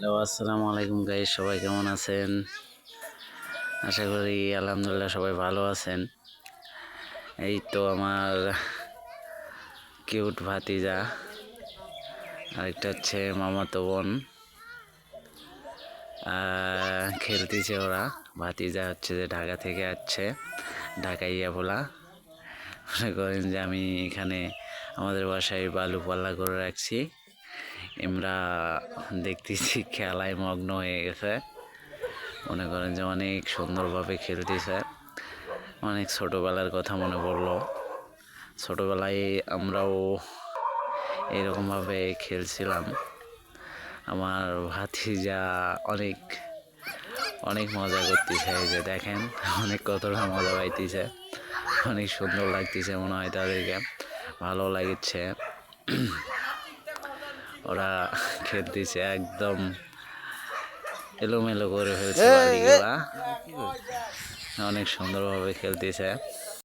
Hello, আসসালামু আলাইকুম guys, সবাই কেমন আছেন? আশা করি আলহামদুলিল্লাহ সবাই ভালো আছেন। এই তো আমার কিউট ভাতিজা, আরেকটা হচ্ছে মামাতো বোন। খেলতেছে ওরা। ভাতিজা হচ্ছে যে ঢাকা থেকে আসছে, ঢাকাইয়া বলা। মনে করেন যে আমি এখানে আমাদের বাসায় বালু পাল্লা করে রাখছি, আমরা দেখতেছি খেলায় মগ্ন হয়ে গেছে। মনে করেন যে অনেক সুন্দরভাবে খেলতেছে। অনেক ছোটোবেলার কথা মনে পড়লো। ছোটোবেলায় আমরাও এরকমভাবে খেলছিলাম। আমার ভাতিজা অনেক অনেক মজা করতেছে, এই যে দেখেন অনেক কতটা মজা পাইতেছে, অনেক সুন্দর লাগতেছে, মনে হয় তাদেরকে ভালো লাগছে। ওরা খেলতেছে একদম এলোমেলো করে ফেলছে বালিগুলা, অনেক সুন্দরভাবে খেলতেছে।